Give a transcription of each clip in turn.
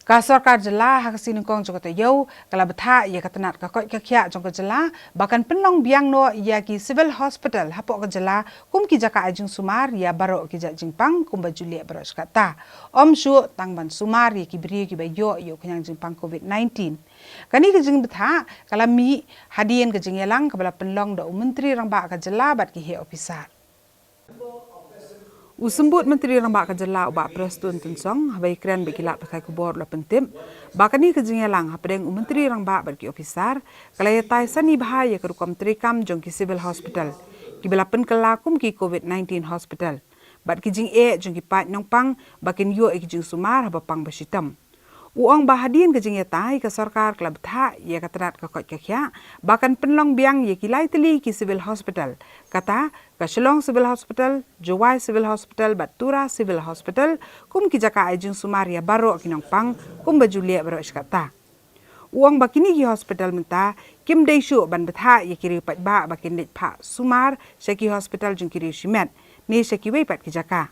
Sarkar jela hak siningkong joko tayau kala betha ia katanat ka koi ka khia joko jela bahkan penlong biang no ia ki civil hospital hapok ka jela kum ki jaka ajung sumar ia baro ki jak jingpang kum ba julia baro skata om shu tangban sumar ia ki bri ki bayo yo kenyang jingpang covid-19 kani ki jing betha kala mi hadien ke jingelang kabala penlong do menteri rangba ka jela bat ki he officer Usembut Menteri Rambak Kejela ubak Preston Tunsong habai keren bekilat pakai kubor la pentim bakani kejingelang hapedeng Menteri Rambak bagi ofisar kalaya tai sani bahaya ke rukom trikam jong ki civil hospital ki belapen kelakum ki covid-19 hospital bat ki jing jong ki pat nongpang bakin yo ki jing sumar habapang basitam uang bahadin ke jing tai ke sarkar kelab tha ye katrat ka kot kakya bahkan penlong biang ye ki lai teli ki civil hospital kata ka Shillong Civil Hospital, Jowai Civil Hospital, Batura Civil Hospital, kum ki jaka ajung sumaria baro kinongpang, kum bajulia baro iskata. Uang bakini ki hospital menta, kim deishu ban betha ye kiri pat ba bakin dit pa sumar, syaki hospital jung kiri shimet, ni syaki wei pat ki jaka.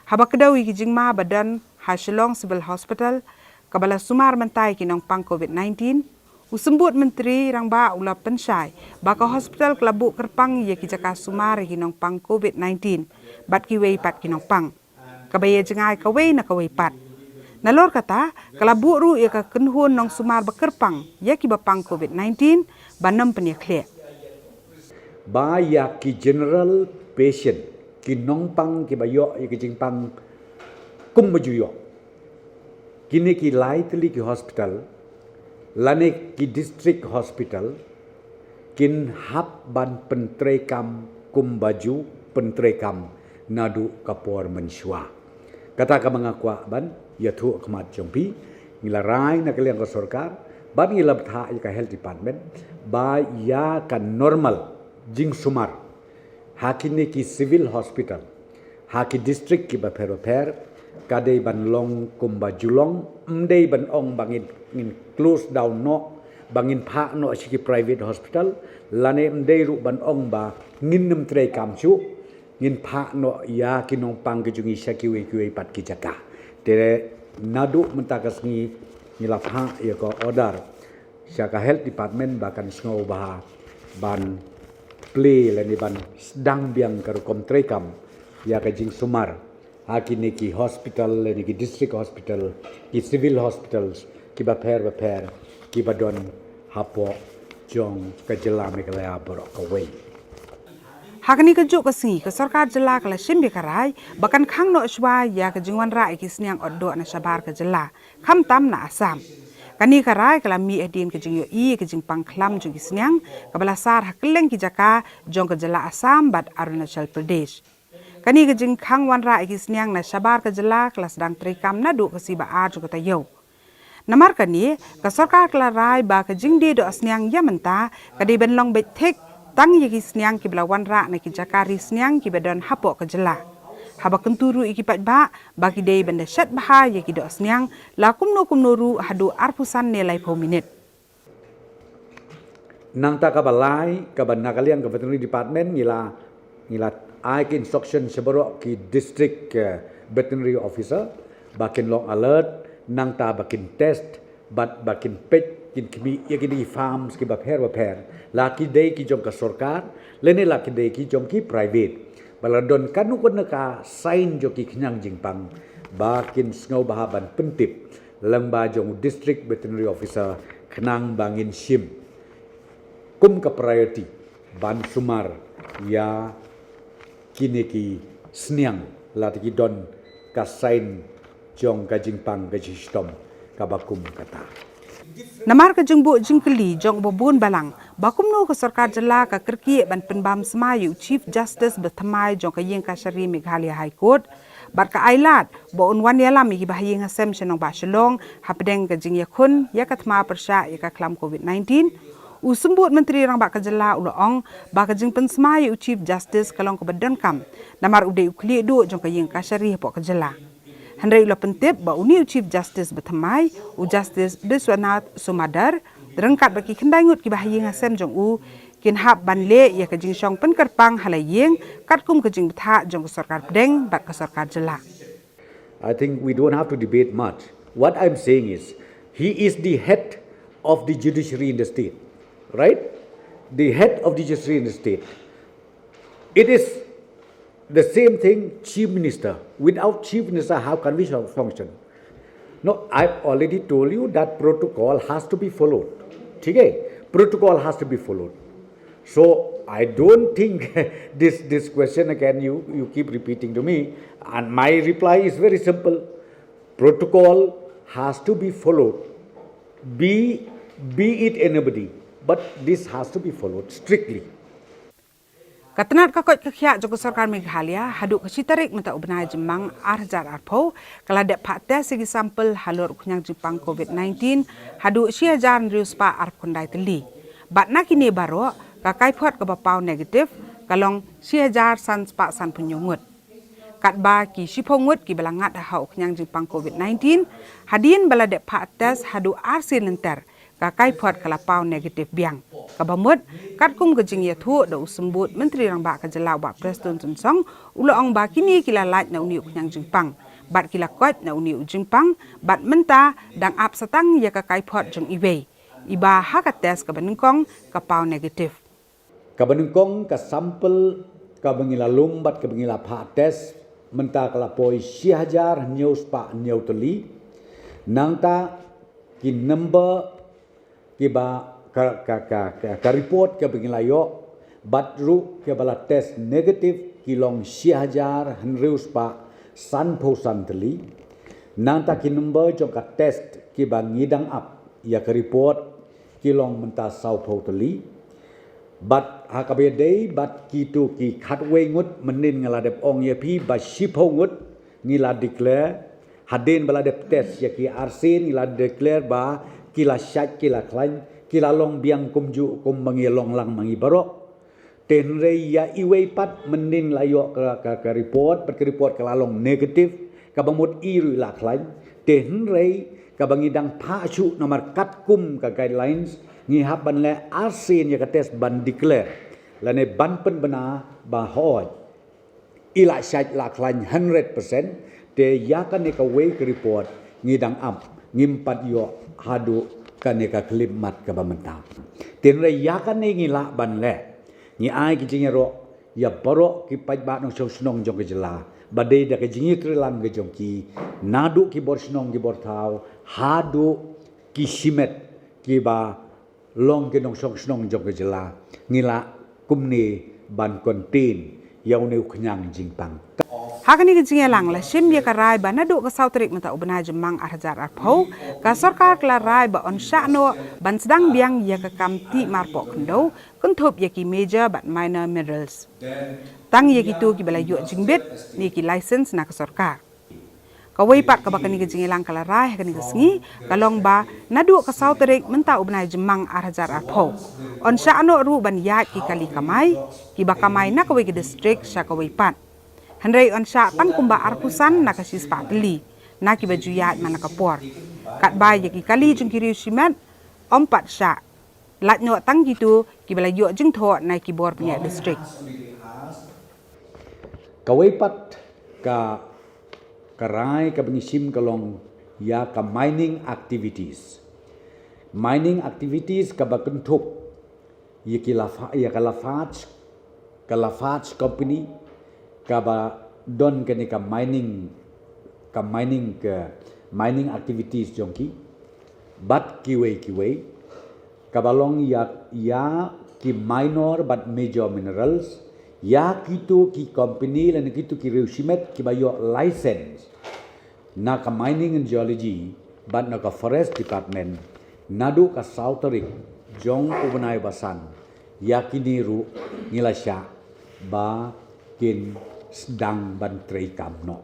Habak kedawi ki jingma badan ha Shillong Civil Hospital, kabala sumar mentai kinongpang COVID-19, Usembut Menteri Rangba Ula Pensai, baka hospital kelabuk kerpang ye kijaka sumar hinong pang COVID-19, bat kiwei pat kinong pang. Kabaya jengai kawei na kawei pat. Nalor kata, kelabuk ru ye ka kenhun nong sumar bekerpang, ye kibapang COVID-19, banam penyekliak. Ba ya ki general patient, ki nong pang ki bayo ye ki jingpang kum bajuyo. Kini ki lightly ki hospital, Lane ki district hospital kin hap ban pentrekam kumbaju pentrekam nadu kapor mensyua. Kata ka mengakwa ban ya thu khmat jongpi ngila rai na kaliang ka sarkar ban ngila btha ka health department ba ya ka normal jing sumar hakini ki civil hospital haki district ki ba per kadai ban long kumbajulong mdei ban ong bangin close down no bangin pha no siki private hospital lane mdei ru ban ong ba ngin tre kam chu ngin pha no ya kinong pang ke jungi saki we pat ki jaka tere nadu mentakas ngi ngila pha ya ko order syaka health department bahkan sngo ba ban play lani ban sedang biang karukom tre kam ya ka jing sumar Hakini ki hospital, ni ki district hospital, ki civil hospitals, ki baper, ki badon hapo jong kejela mekalaya borok kawai. Hakini kejuk kesingi ke sarkar jela kala shimbi karai, bahkan khang no shwa ya ke jingwan rai ki sniang oddo na shabar ke jela, kham tam na asam. Kani karai kala mi edin ke jingyo ke jing pangklam jong ki sniang, kabala sar hakeleng ki jaka jong ke jela asam bat Arunachal Pradesh. Kani ke jing khang wan ra ikis niang na shabar ke jela kelas dang trikam na du ke siba a ju kata yau. Namar kani ke sarkar kala rai ba ke jing de do asniang ya menta kadi ben long bet thek tang yikis niang ki bla wan ra na ki jakari sniang ki bedon hapo ke jela. Haba kenturu iki pat ba ki dei benda shat bah ya ki do asniang la kumno ru hadu arpusan nilai po minit. Nang ta ka balai ka ban nakaliang ka veterinary department ngila I instruction sebarok ki district veterinary officer bakin long alert nang ta bakin test bakin pet kin kimi yakini farms ki baper laki dei ki jong ka sarkar lene laki dei ki jong ki private baladon kanu kun ka sign jo ki knyang jingpang bakin sngo bahaban pentip lengba jong district veterinary officer khnang bangin sim kum ka priority ban sumar ya kini ki sniang latiki don kasain jong kajingpang kajistom kabakum kata. Namar ke jengbu jengkeli jong bobun balang bakum no ke sarkar jela ka kerki ban penbam semayu Chief Justice bertemai jong ka yeng kasari Meghalaya High Court bar ka ailat bo unwan yalam iki bahayeng hasem senong ba Shillong hapdeng ke jing yakun ya katma persya ya ka klam COVID-19 Usembut Menteri Rangba Kejela Ulaong baka jing pensmai Chief Justice kalong kebadan kam namar ude ukli du jong kayeng kasari pok Kejela. Handai ula pentip ba uni Chief Justice bertemai Justice Biswanath Sumadar rengkat baki kendangut ki bahayeng asem jong kin hab banle ya ke jing syong penkerpang halayeng katkum ke jing betha jong ke sarkar pedeng bat ke sarkar jela. I think we don't have to debate much. What I'm saying is, he is the head of the judiciary in the state, right? The head of the judiciary in the state. It is the same thing, chief minister. Without chief minister, how can we function? No, I've already told you that protocol has to be followed. Okay? Protocol has to be followed. So I don't think this question again you keep repeating to me, and my reply is very simple. Protocol has to be followed. Be it anybody, but this has to be followed strictly. Katanat kakot kakya Joko Sarkar Meghalaya haduk kesitarik menta ubnai jemang arjar arpo kala dek pak tes segi sampel halur kunyang Jepang COVID-19 haduk siajar riuspa arpkondai teli. Bat nak ini baru kakai pot kebapau negatif kalong siajar san spa san penyungut. Kat ba ki sipongut ki belangat hau kunyang Jepang COVID-19 hadin bala dek pak tes haduk arsin lenter kakai pot kalapau negatif biang. Kabamut, kat kum kejing yatu da usembut Menteri Rang Bak Kejelau Bak Preston Tunsong ulo ong ba kini kila lait na uniu kunyang Jepang. Bat kila kot na uniu Jepang, bat menta dang ap satang ya kakai pot jeng iwe. Iba hakat tes kabanengkong kapau negatif. Kabanengkong ka sampel kabangila lombat kabangila pa tes menta kalapoi sihajar news pa new teli nangta ki number ki ba ka report ke pengilayo batru ke bala test negatif kilong sihajar henreus pa san posan teli nanta ki number jong ka test ki ba ngidang up ya ke report kilong menta sau po teli bat hakabedei bat kitu ki khatwe ngut menin ngala dep ong ye pi ba shipo ngut ngila declare hadin bala dep test ya ki arsin ngila declare ba kila syak kila klain kila long biang kumju kum mangilong lang mangi barok tenre ya iwe pat menin layo ka report per report kalalong negatif kabamut iru la klain tenre kabangidang phachu nomor kat kum ka guidelines ngi haban le arsin ya ka test ban declare lane ban pen bena ba hoy ila syak la klain 100% te ya kan ka we report ngidang am ngimpat yo hadu kaneka klip mat ka bamenta tenre ya kan ngi la ban le ngi ai ki jing ro ya baro ki paj ba no snong jong ke jela badai da ke jing trilan ke jong ki nadu ki bor snong ki bor thau hadu ki simet ki ba long ke nong snong jong ke jela ngila kumni ban kontin yau ne khnyang jingpang. Hakani kejing lang la sim ya karai ba nadu ka sautrik menta ubna jemang arjar arpo ka sarkar kla rai ba on syano ban sedang biang ya ka kamti marpo kendo kuntup ya ki major but minor minerals tang ya kitu ki bala yu jingbit ni ki license na ka sarkar kawai pat ka bakani kejing lang kala rai hakani kesengi kalong ba nadu ka sautrik menta ubna jemang arjar arpo on syano ru ban ya ki kali kamai ki bakamai na kawai ki district sya kawai pat Henry on sya tang kumba arpusan na kasis pateli na ki baju yat mana kapor kat bay ki kali jung kiri simat ompat sya lat no tang gitu ki bala yu jung tho na ki bor punya district Kawaipat ka karai ka bengisim kalong ya ka mining activities ka bakentup ya ki lafats company kaba don kene ka mining activities jongki but kiwe kabalong ya ki minor but major minerals ya kitu ki company lan kitu ki reusimet ki bayo license na ka mining and geology but na ka forest department nadu ka sauterik jong ubnai basan ya kiniru ngilasya ba kin sedang bantrei kamno.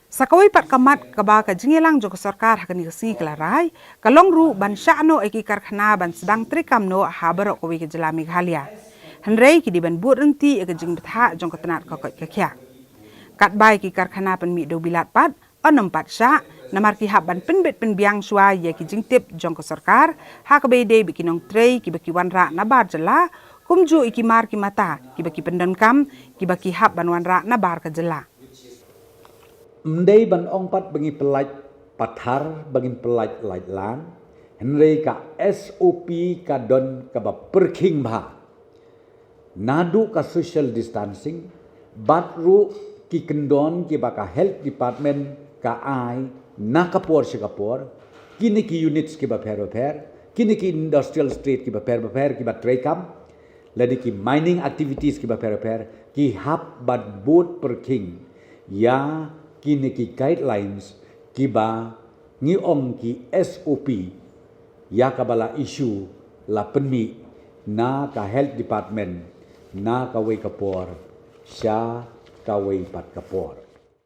Sakawai pat kamat kaba ka jingelang joko sarkar hakani kesingi kelarai kalong ru ban syano eki karkhana ban sedang trikamno habaro kowe ke jela Meghalaya. Henrei ki di ban but renti ke jing betha jong ketenat kokot kekya. Kat bai ki karkhana pen mi do bilat pat onom pat sya namar ki hab ban penbet penbiang swa ye ki jing tip jong ko sarkar ha ka be de bikinong trei ki baki wanra na bar jela kumju iki mar ki mata ki baki pendankam ki baki hab ban wanra na bar ka jela. Mdei ban ong pat bengi pelaj pathar bagin pelait lait lan henry ka SOP ka don ka ba perking bha nadu ka social distancing batru ki kendon ki ba ka health department ka ai nakapor sikapor kini ki units ki ba pher kini ki industrial street ki ba pher ki ba trekam ladi ki mining activities ki ba pher ki hap bat boat perking ya kini ki guidelines ki ba ngi ong ki SOP ya kabala issue la penmi na ka health department na ka way kapor siya ka way pat kapor